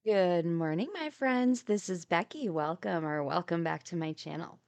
Good morning, my friends. This is Becky. Welcome back to my channel.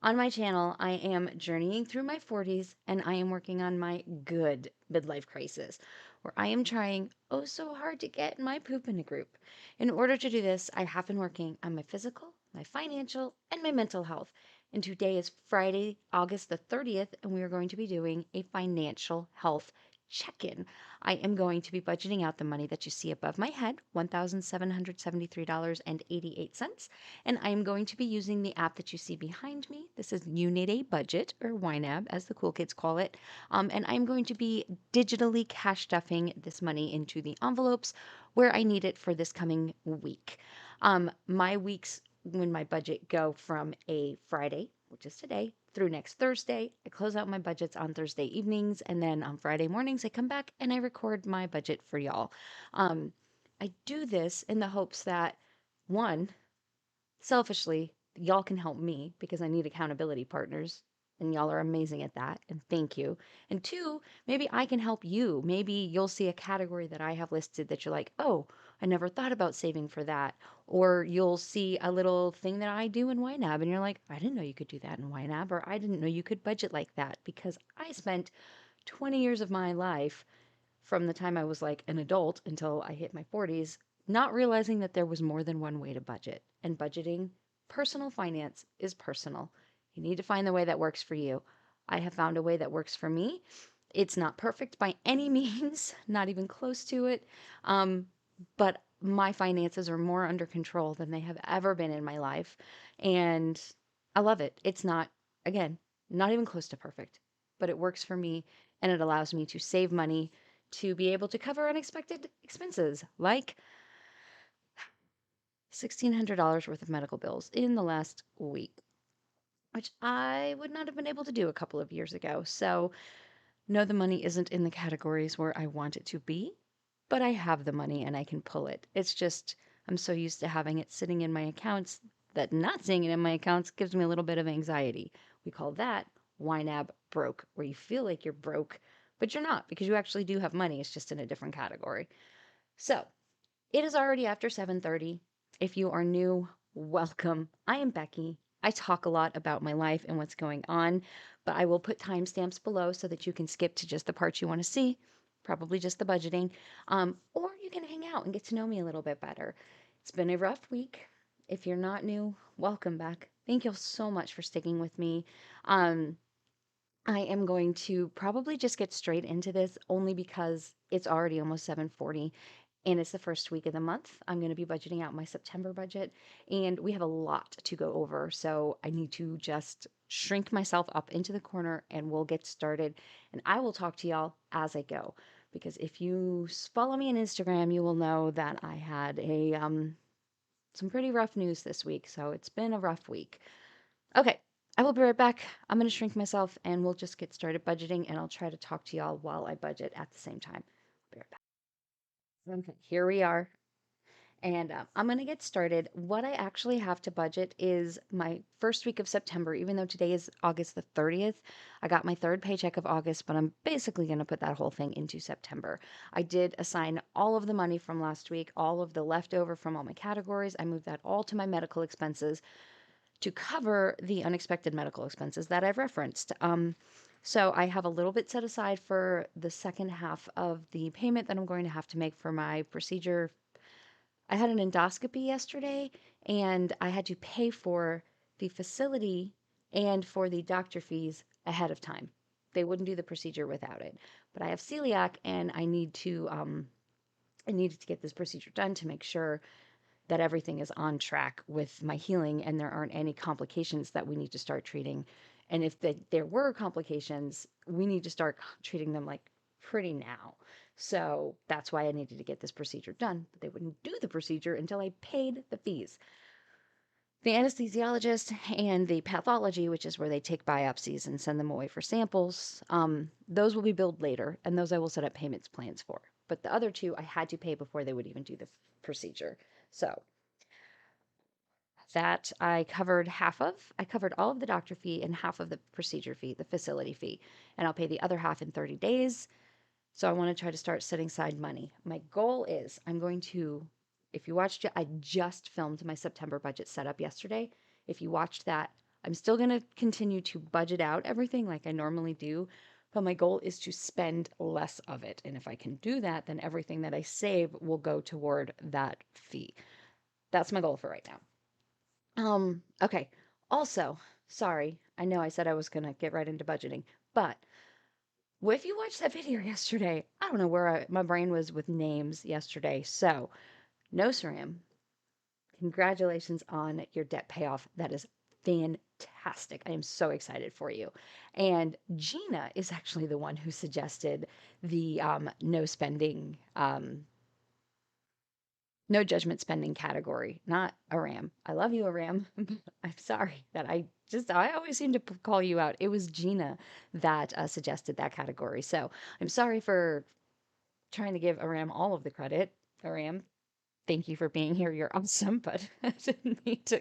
On my channel, I am journeying through my 40s and I am working on my good midlife crisis, where I am trying oh so hard to get my poop in a group. In order to do this, I have been working on my physical, my financial, and my mental health. And today is Friday, August the 30th, and we are going to be doing a financial health check-in. I am going to be budgeting out the money that you see above my head, $1,773.88. And I am going to be using the app that you see behind me. This is You Need a Budget, or YNAB, as the cool kids call it. And I'm going to be digitally cash stuffing this money into the envelopes where I need it for this coming week. My weeks when my budget go from a Friday, which is today, through next Thursday. I close out my budgets on Thursday evenings, and then on Friday mornings, I come back and I record my budget for y'all. Um, I do this in the hopes that one, selfishly, y'all can help me because I need accountability partners. And y'all are amazing at that. And thank you. And two, maybe I can help you. Maybe you'll see a category that I have listed that you're like, oh, I never thought about saving for that. Or you'll see a little thing that I do in YNAB and you're like, I didn't know you could do that in YNAB, or I didn't know you could budget like that because I spent 20 years of my life from the time I was like an adult until I hit my 40s, not realizing that there was more than one way to budget. And budgeting, personal finance is personal. You need to find the way that works for you. I have found a way that works for me. It's not perfect by any means, not even close to it. Um, but my finances are more under control than they have ever been in my life. And I love it. It's not, again, not even close to perfect, but it works for me and it allows me to save money to be able to cover unexpected expenses like $1,600 worth of medical bills in the last week, which I would not have been able to do a couple of years ago. So, no, the money isn't in the categories where I want it to be, but I have the money and I can pull it. It's just, I'm so used to having it sitting in my accounts that not seeing it in my accounts gives me a little bit of anxiety. We call that YNAB broke, where you feel like you're broke, but you're not because you actually do have money. It's just in a different category. So, it is already after 7:30. If you are new, welcome. I am Becky. I talk a lot about my life and what's going on, but I will put timestamps below so that you can skip to just the parts you want to see, probably just the budgeting, or you can hang out and get to know me a little bit better. It's been a rough week. If you're not new, welcome back. Thank you so much for sticking with me. Um, I am going to probably just get straight into this only because it's already almost 7:40 and it's the first week of the month. I'm going to be budgeting out my September budget and we have a lot to go over. So I need to just shrink myself up into the corner and we'll get started. And I will talk to y'all as I go because if you follow me on Instagram, you will know that I had a some pretty rough news this week. So it's been a rough week. Okay, I will be right back. I'm going to shrink myself and we'll just get started budgeting and I'll try to talk to y'all while I budget at the same time. I'll be right back. Okay, here we are. And I'm going to get started. What I actually have to budget is my first week of September, even though today is August the 30th. I got my third paycheck of August, but I'm basically going to put that whole thing into September. I did assign all of the money from last week, all of the leftover from all my categories. I moved that all to my medical expenses to cover the unexpected medical expenses that I've referenced. So I have a little bit set aside for the second half of the payment that I'm going to have to make for my procedure. I had an endoscopy yesterday and I had to pay for the facility and for the doctor fees ahead of time. They wouldn't do the procedure without it. But I have celiac and I needed to get this procedure done to make sure that everything is on track with my healing and there aren't any complications that we need to start treating. And if there were complications, we need to start treating them like pretty now. So that's why I needed to get this procedure done. But they wouldn't do the procedure until I paid the fees. The anesthesiologist and the pathology, which is where they take biopsies and send them away for samples, those will be billed later, and those I will set up payments plans for. But the other two I had to pay before they would even do the procedure. So that I covered half of. I covered all of the doctor fee and half of the procedure fee, the facility fee, and I'll pay the other half in 30 days. So I want to try to start setting aside money. My goal is I'm going to If you watched it, I just filmed my September budget setup yesterday. If you watched that, I'm still going to continue to budget out everything like I normally do, but my goal is to spend less of it. And if I can do that, then everything that I save will go toward that fee. That's my goal for right now. Okay. Also, sorry, I know I said I was gonna get right into budgeting, but if you watched that video yesterday, I don't know where my brain was with names yesterday. So, no, Saram, congratulations on your debt payoff. That is fantastic. I am so excited for you. And Gina is actually the one who suggested the no spending no judgment spending category, not Aram. I love you, Aram. I'm sorry that I always seem to call you out. It was Gina that suggested that category. So I'm sorry for trying to give Aram all of the credit. Aram, thank you for being here. You're awesome, but I didn't need to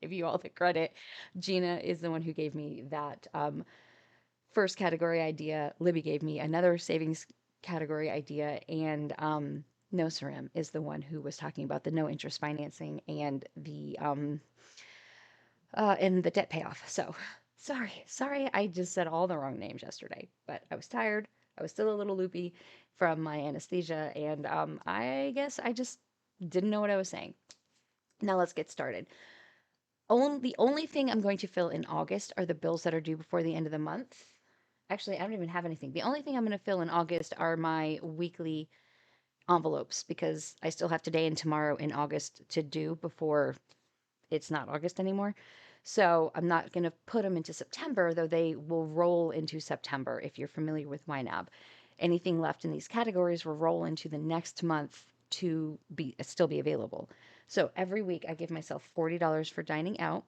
give you all the credit. Gina is the one who gave me that first category idea. Libby gave me another savings category idea, and No Sarim is the one who was talking about the no interest financing and the debt payoff. So sorry, I just said all the wrong names yesterday, but I was tired. I was still a little loopy from my anesthesia, and I guess I just didn't know what I was saying. Now let's get started. The only thing I'm going to fill in August are the bills that are due before the end of the month. Actually, I don't even have anything. The only thing I'm going to fill in August are my weekly envelopes because I still have today and tomorrow in August to do before it's not August anymore. So I'm not going to put them into September, though they will roll into September if you're familiar with YNAB. Anything left in these categories will roll into the next month to be still be available. So every week I give myself $40 for dining out.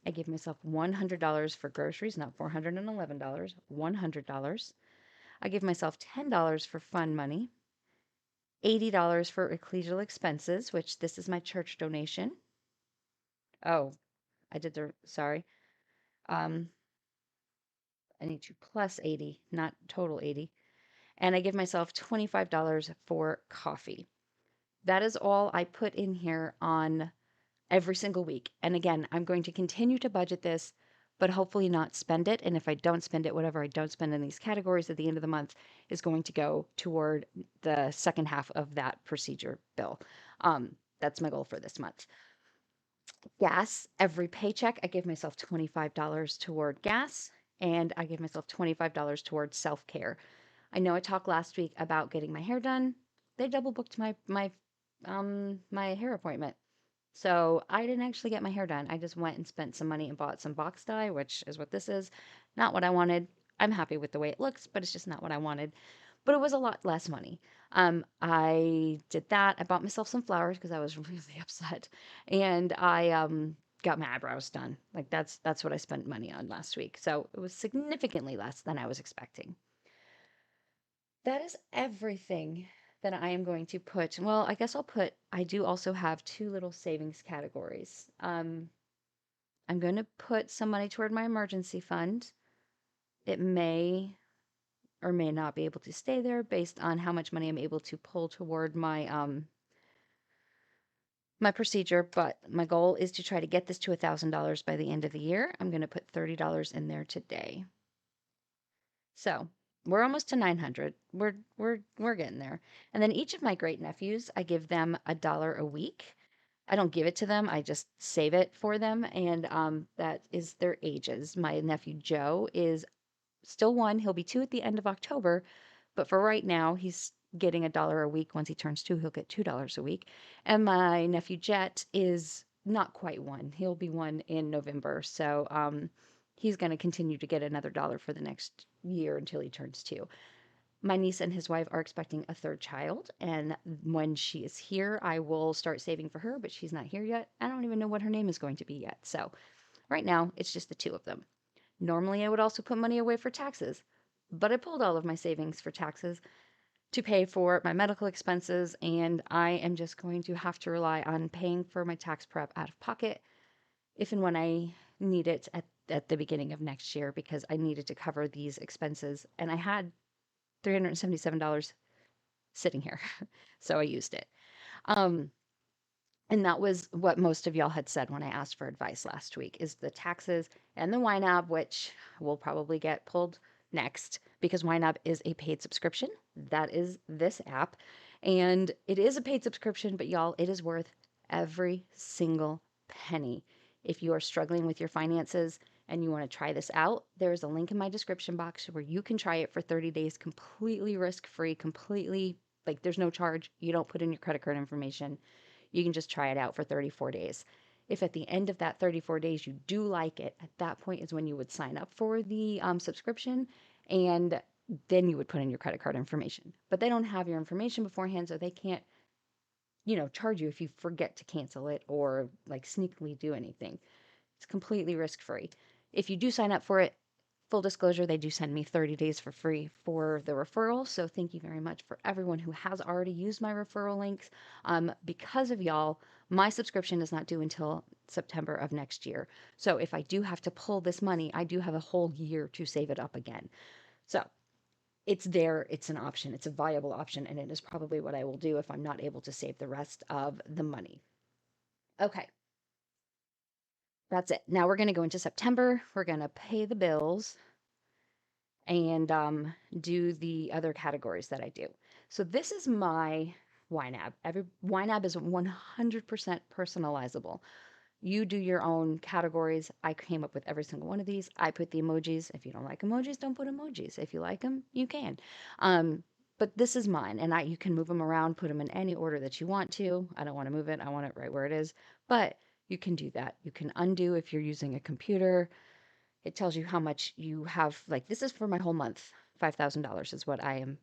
I give myself $100 for groceries, not $411, $100. I give myself $10 for fun money, $80 for ecclesial expenses, which this is my church donation. Oh, I did the, sorry. Um, I need to plus 80, not total 80. And I give myself $25 for coffee. That is all I put in here on every single week. And again, I'm going to continue to budget this, but hopefully not spend it. And if I don't spend it, whatever I don't spend in these categories at the end of the month is going to go toward the second half of that procedure bill. That's my goal for this month. Gas, every paycheck, I give myself $25 toward gas, and I give myself $25 towards self-care. I know I talked last week about getting my hair done. They double booked my hair appointment. So I didn't actually get my hair done. I just went and spent some money and bought some box dye, which is what this is. Not what I wanted. I'm happy with the way it looks, but it's just not what I wanted. But it was a lot less money. I did that. I bought myself some flowers because I was really upset, and I got my eyebrows done. Like that's what I spent money on last week. So it was significantly less than I was expecting. That is everything that I am going to put. Well, I guess I do also have two little savings categories. I'm going to put some money toward my emergency fund. It may or may not be able to stay there based on how much money I'm able to pull toward my procedure, but my goal is to try to get this to $1,000 by the end of the year. I'm going to put $30 in there today. So we're almost to 900. We're getting there. And then each of my great nephews, I give them $1 a week. I don't give it to them. I just save it for them, and that is their ages. My nephew Joe is still one. He'll be two at the end of October, but for right now, he's getting $1 a week. Once he turns two, he'll get $2 a week. And my nephew Jet is not quite one. He'll be one in November. So he's going to continue to get another dollar for the next year until he turns two. My niece and his wife are expecting a third child, and when she is here, I will start saving for her, but she's not here yet. I don't even know what her name is going to be yet. So right now, it's just the two of them. Normally, I would also put money away for taxes, but I pulled all of my savings for taxes to pay for my medical expenses, and I am just going to have to rely on paying for my tax prep out of pocket if and when I need it at the beginning of next year because I needed to cover these expenses, and I had $377 sitting here, so I used it. Um, And that was what most of y'all had said when I asked for advice last week is the taxes and the YNAB, which will probably get pulled next because YNAB is a paid subscription. That is this app. And it is a paid subscription, but y'all, it is worth every single penny. If you are struggling with your finances and you want to try this out, there is a link in my description box where you can try it for 30 days completely risk free, completely like there's no charge. You don't put in your credit card information. You can just try it out for 34 days. If at the end of that 34 days you do like it, at that point is when you would sign up for the subscription and then you would put in your credit card information. But they don't have your information beforehand, so they can't, charge you if you forget to cancel it or like sneakily do anything. It's completely risk free. If you do sign up for it, full disclosure, they do send me 30 days for free for the referral. So thank you very much for everyone who has already used my referral links. Because of y'all, my subscription is not due until September of next year. So if I do have to pull this money, I do have a whole year to save it up again. So it's there, it's an option, it's a viable option, and it is probably what I will do if I'm not able to save the rest of the money. Okay, that's it. Now we're going to go into September. We're going to pay the bills and do the other categories that I do. So this is my YNAB. Every YNAB is 100% personalizable. You do your own categories. I came up with every single one of these. I put the emojis. If you don't like emojis, don't put emojis. If you like them, you can. Um, but this is mine, and you can move them around, put them in any order that you want to. I don't want to move it. I want it right where it is. But you can do that. You can undo if you're using a computer. It tells you how much you have. Like this is for my whole month. $5,000 is what I am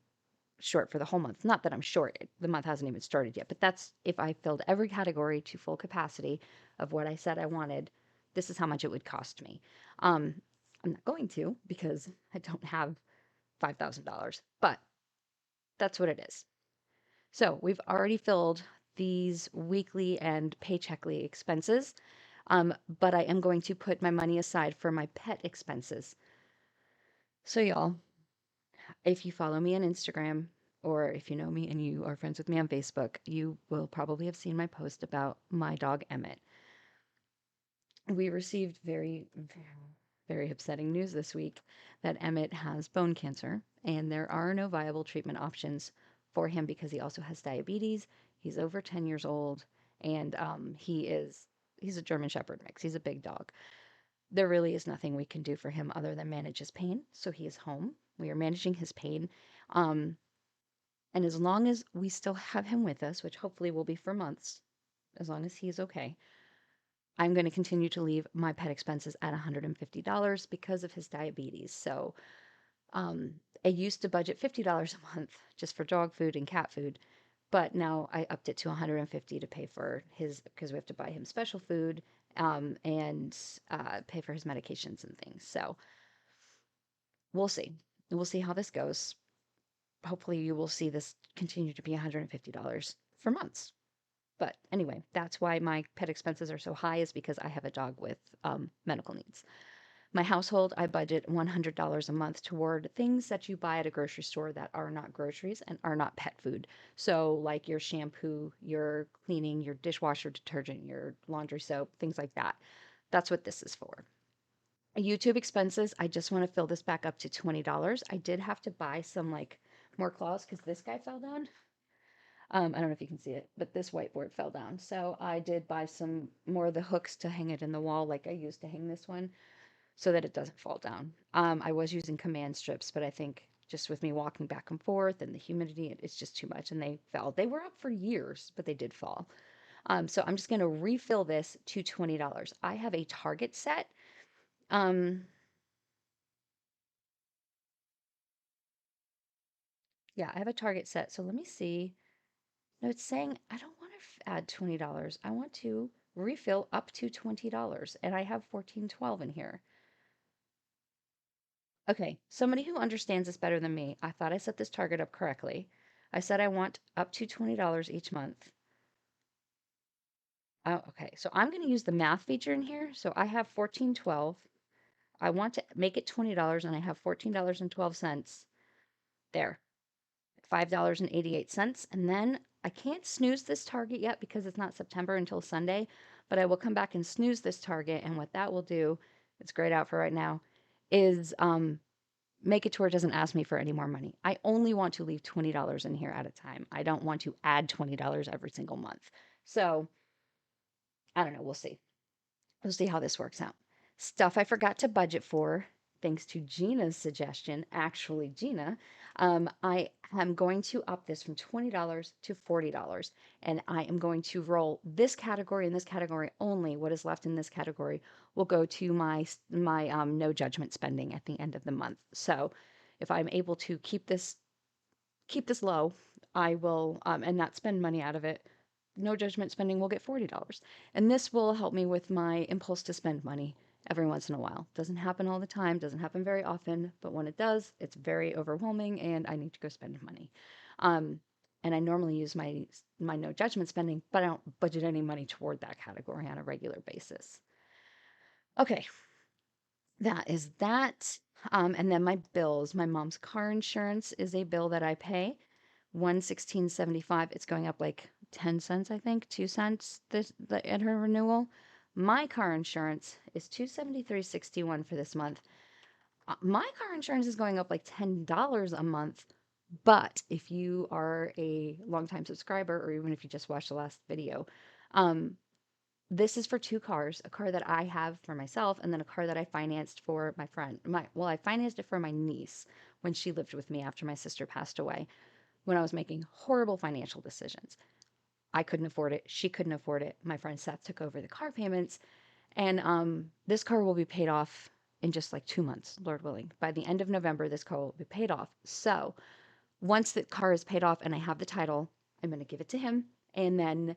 short for the whole month. Not that I'm short, the month hasn't even started yet, but that's if I filled every category to full capacity of what I said I wanted, this is how much it would cost me. Um, I'm not going to because I don't have $5,000, but that's what it is. So we've already filled these weekly and paycheckly expenses, but I am going to put my money aside for my pet expenses. So, y'all, if you follow me on Instagram or if you know me and you are friends with me on Facebook, you will probably have seen my post about my dog Emmett. We received very upsetting news this week that Emmett has bone cancer and there are no viable treatment options for him because he also has diabetes. He's over 10 years old and he's a German Shepherd mix. He's a big dog. There really is nothing we can do for him other than manage his pain. So he is home. We are managing his pain. Um, And as long as we still have him with us, which hopefully will be for months, as long as he's okay, I'm going to continue to leave my pet expenses at $150 because of his diabetes. So I used to budget $50 a month just for dog food and cat food, but now I upped it to $150 to pay for his because we have to buy him special food and pay for his medications and things. So we'll see. We'll see how this goes. Hopefully, you will see this continue to be $150 for months. But anyway, that's why my pet expenses are so high is because I have a dog with medical needs. My household, I budget $100 a month toward things that you buy at a grocery store that are not groceries and are not pet food. So, like your shampoo, your cleaning, your dishwasher detergent, your laundry soap, things like that. That's what this is for. YouTube expenses, I just want to fill this back up to $20. I did have to buy some like more claws because this guy fell down. I don't know if you can see it, but this whiteboard fell down. So I did buy some more of the hooks to hang it in the wall like I used to hang this one so that it doesn't fall down. I was using command strips, but I think just with me walking back and forth and the humidity, it's just too much and they fell. They were up for years, but they did fall. So I'm just going to refill this to $20. I have a Target set. Um, yeah, I have a Target set. So let me see. No, it's saying I don't want to add $20. I want to refill up to $20, and I have 1412 in here. Okay, somebody who understands this better than me, I thought I set this target up correctly. I said I want up to $20 each month. Oh, okay, so I'm going to use the math feature in here. So I have 1412. I want to make it $20, and I have $14.12 there. $5.88, and then I can't snooze this target yet because it's not September until Sunday, but I will come back and snooze this target. And what that will do, it's grayed out for right now, is make it to where it doesn't ask me for any more money. I only want to leave $20 in here at a time. I don't want to add $20 every single month. So I don't know. We'll see. We'll see how this works out. Stuff I forgot to budget for, thanks to Gina's suggestion. Actually, Gina, I am going to up this from $20 to $40, and I am going to roll this category and this category only. What is left in this category will go to my no judgment spending at the end of the month. So, if I'm able to keep this low, I will, and not spend money out of it. No judgment spending will get $40. And this will help me with my impulse to spend money every once in a while. Doesn't happen all the time, doesn't happen very often, but when it does, it's very overwhelming and I need to go spend money. Um, and I normally use my no judgment spending, but I don't budget any money toward that category on a regular basis. Okay, that is that. And then my bills. My mom's car insurance is a bill that I pay. 116.75. It's going up like 10 cents, I think, 2 cents at her renewal. My car insurance is 273.61 for this month. My car insurance is going up like $10 a month. But if you are a longtime subscriber, or even if you just watched the last video, um, this is for two cars, a car that I have for myself, and then a car that I financed for my friend. I financed it for my niece when she lived with me after my sister passed away, when I was making horrible financial decisions. I couldn't afford it. She couldn't afford it. My friend Seth took over the car payments, and this car will be paid off in just like 2 months, Lord willing. By the end of November, this car will be paid off. So once the car is paid off and I have the title, I'm going to give it to him and then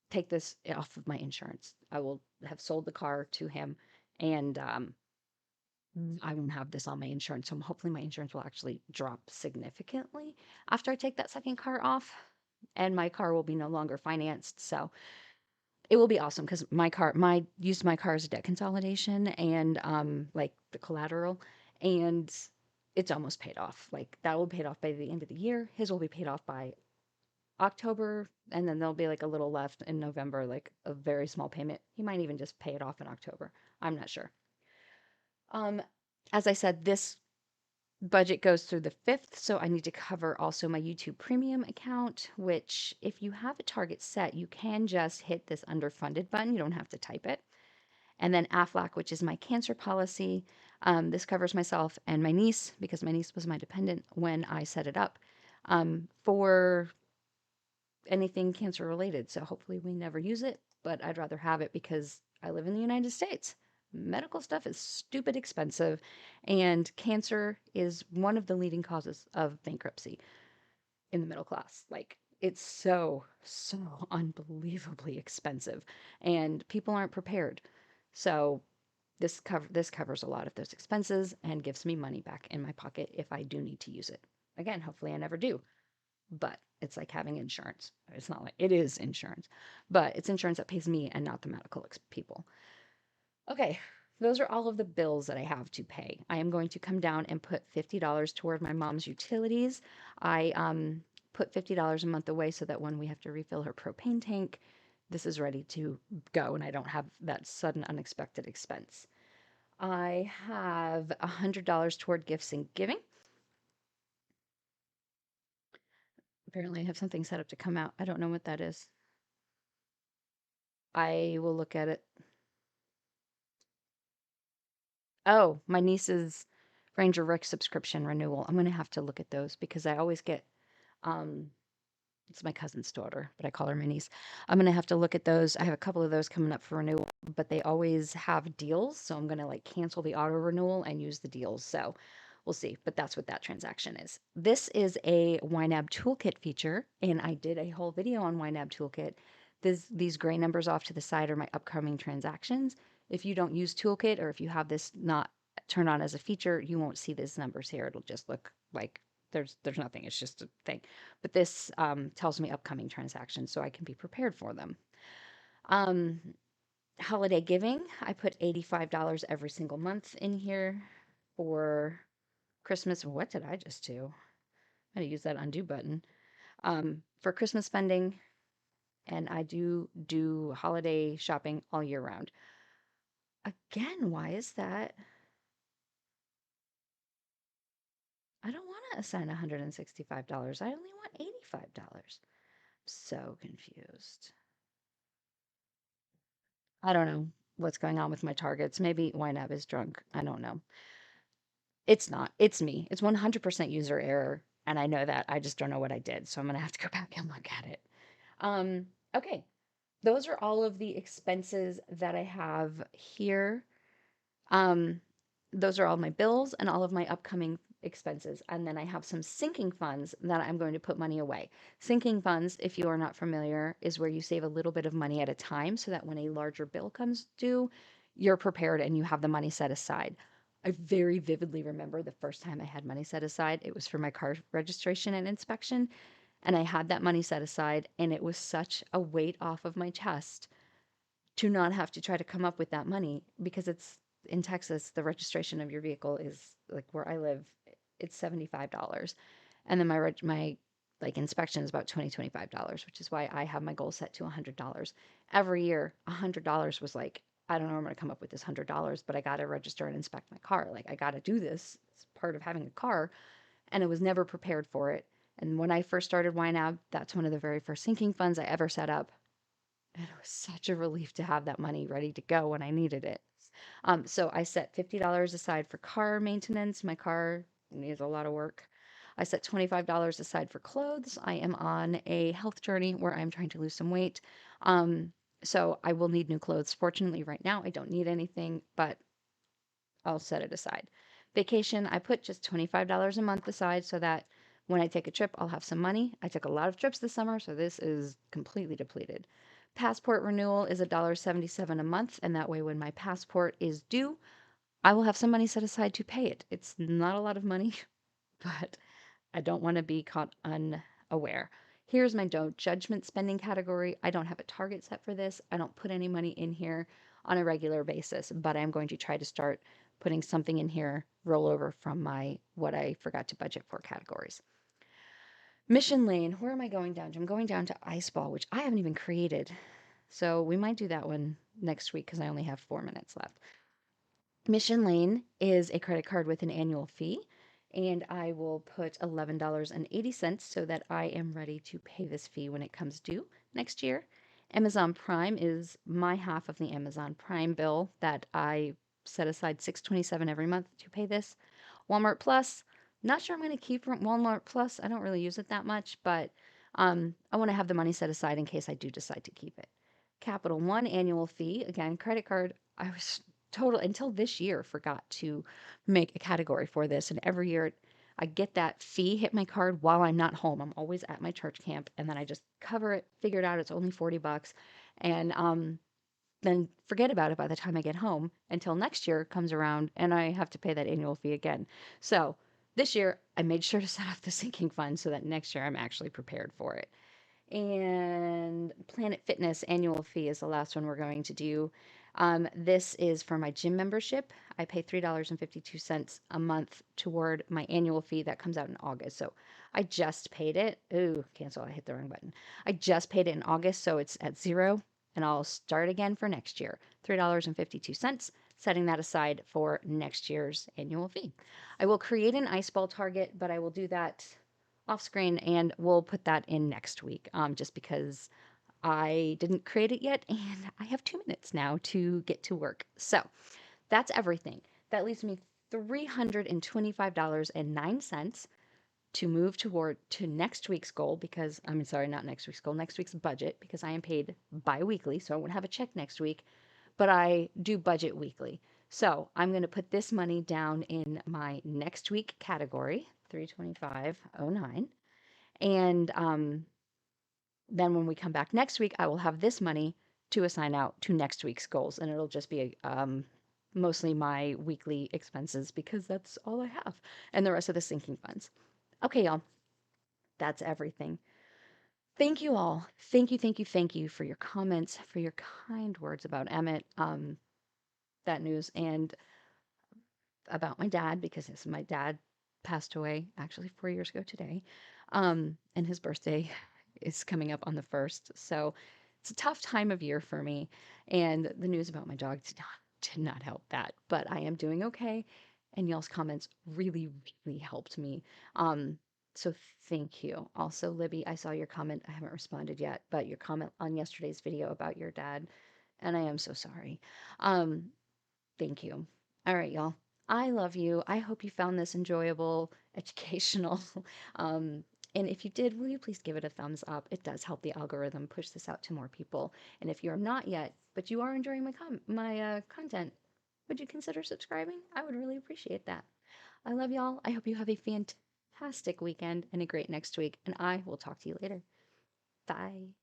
take this off of my insurance. I will have sold the car to him, and I won't have this on my insurance. So hopefully my insurance will actually drop significantly after I take that second car off, and my car will be no longer financed. So it will be awesome because used my car as a debt consolidation and like the collateral, and it's almost paid off. Like that will be paid off by the end of the year. His will be paid off by October, and then there'll be like a little left in November, like a very small payment. He might even just pay it off in October. I'm not sure. Um, as I said, this budget goes through the 5th, so I need to cover also my YouTube Premium account, which if you have a target set, you can just hit this underfunded button. You don't have to type it. And then AFLAC, which is my cancer policy. This covers myself and my niece because my niece was my dependent when I set it up, for anything cancer related. So hopefully we never use it, but I'd rather have it because I live in the United States. Medical stuff is stupid expensive, and cancer is one of the leading causes of bankruptcy in the middle class. Like, it's so unbelievably expensive, and people aren't prepared. So this covers a lot of those expenses and gives me money back in my pocket if I do need to use it. Again, hopefully I never do, but it's like having insurance. It's not like it is insurance, but it's insurance that pays me and not the medical people. Okay, those are all of the bills that I have to pay. I am going to come down and put $50 toward my mom's utilities. I put $50 a month away so that when we have to refill her propane tank, this is ready to go and I don't have that sudden unexpected expense. I have $100 toward gifts and giving. Apparently, I have something set up to come out. I don't know what that is. I will look at it. Oh, my niece's Ranger Rick subscription renewal. I'm gonna have to look at those because I always get, um, it's my cousin's daughter, but I call her my niece. I'm gonna have to look at those. I have a couple of those coming up for renewal, but they always have deals, so I'm gonna like cancel the auto renewal and use the deals. So we'll see, but that's what that transaction is. This is a YNAB toolkit feature, and I did a whole video on YNAB toolkit. These gray numbers off to the side are my upcoming transactions. If you don't use toolkit, or if you have this not turned on as a feature, you won't see these numbers here. It'll just look like there's nothing. It's just a thing. But this tells me upcoming transactions so I can be prepared for them. Um, Holiday giving, I put $85 every single month in here for Christmas. What did I just do? I'm going to use that undo button. for Christmas spending, and I do holiday shopping all year round. Again, why is that? I don't want to assign $165. I only want $85. So confused. I don't know what's going on with my targets. Maybe YNAB is drunk. I don't know. It's not. It's me. It's 100% user error. And I know that. I just don't know what I did. So I'm going to have to go back and look at it. Okay. Those are all of the expenses that I have here. Um, those are all my bills and all of my upcoming expenses. And then I have some sinking funds that I'm going to put money away. Sinking funds, if you are not familiar, is where you save a little bit of money at a time so that when a larger bill comes due, you're prepared and you have the money set aside. I very vividly remember the first time I had money set aside. It was for my car registration and inspection. And I had that money set aside, and it was such a weight off of my chest to not have to try to come up with that money because it's in Texas, the registration of your vehicle is like where I live, it's $75. And then my like inspection is about $25, which is why I have my goal set to $100. Every year, $100 was like, I don't know where I'm going to come up with this $100, but I got to register and inspect my car. Like I got to do this. It's part of having a car, and I was never prepared for it. And when I first started YNAB, that's one of the very first sinking funds I ever set up. And it was such a relief to have that money ready to go when I needed it. So I set $50 aside for car maintenance. My car needs a lot of work. I set $25 aside for clothes. I am on a health journey where I'm trying to lose some weight. Um, so I will need new clothes. Fortunately, right now, I don't need anything, but I'll set it aside. Vacation, I put just $25 a month aside so that when I take a trip, I'll have some money. I took a lot of trips this summer, so this is completely depleted. Passport renewal is $1.77 a month, and that way when my passport is due, I will have some money set aside to pay it. It's not a lot of money, but I don't want to be caught unaware. Here's my don't judgment spending category. I don't have a target set for this. I don't put any money in here on a regular basis, but I'm going to try to start putting something in here, roll over from my what I forgot to budget for categories. Mission lane, where am I going down to? I'm going down to ice ball, which I haven't even created. So we might do that one next week because I only have 4 minutes left. Mission Lane is a credit card with an annual fee, and I will put $11.80 so that I am ready to pay this fee when it comes due next year. Amazon Prime is my half of the Amazon Prime bill that I set aside $6.27 every month to pay this. Walmart Plus, not sure I'm going to keep Walmart Plus. I don't really use it that much, but I want to have the money set aside in case I do decide to keep it. Capital One annual fee, again, credit card. I was total until this year forgot to make a category for this, and every year I get that fee hit my card while I'm not home. I'm always at my church camp, and then I just cover it, figured out it's only $40, and then forget about it by the time I get home until next year comes around and I have to pay that annual fee again. So this year I made sure to set up the sinking fund so that next year I'm actually prepared for it. And Planet Fitness annual fee is the last one we're going to do. This is for my gym membership. I pay $3.52 a month toward my annual fee that comes out in August. So I just paid it. Ooh, cancel. I hit the wrong button. I just paid it in August, so it's at zero, and I'll start again for next year. $3.52, setting that aside for next year's annual fee. I will create an ice ball target, but I will do that off screen and we'll put that in next week just because I didn't create it yet and I have 2 minutes now to get to work. So that's everything. That leaves me $325.09 to move toward to next week's goal because I'm sorry, not next week's goal, next week's budget because I am paid bi-weekly, so I won't have a check next week, but I do budget weekly. So I'm going to put this money down in my next week category, 325.09. And then when we come back next week, I will have this money to assign out to next week's goals. And it'll just be mostly my weekly expenses because that's all I have. And the rest of the sinking funds. Okay, y'all. That's everything. Thank you all. Thank you, thank you, thank you for your comments, for your kind words about Emmett, that news, and about my dad, because my dad passed away actually 4 years ago today. And his birthday is coming up on the 1st. So it's a tough time of year for me. And the news about my dog did not help that. But I am doing okay. And y'all's comments really, really helped me. Um, so thank you. Also, Libby, I saw your comment. I haven't responded yet, but your comment on yesterday's video about your dad, and I am so sorry. Um, Thank you. All right, y'all. I love you. I hope you found this enjoyable, educational. Um, and if you did, will you please give it a thumbs up? It does help the algorithm push this out to more people. And if you're not yet, but you are enjoying my content, would you consider subscribing? I would really appreciate that. I love y'all. I hope you have a fantastic weekend and a great next week, and I will talk to you later. Bye.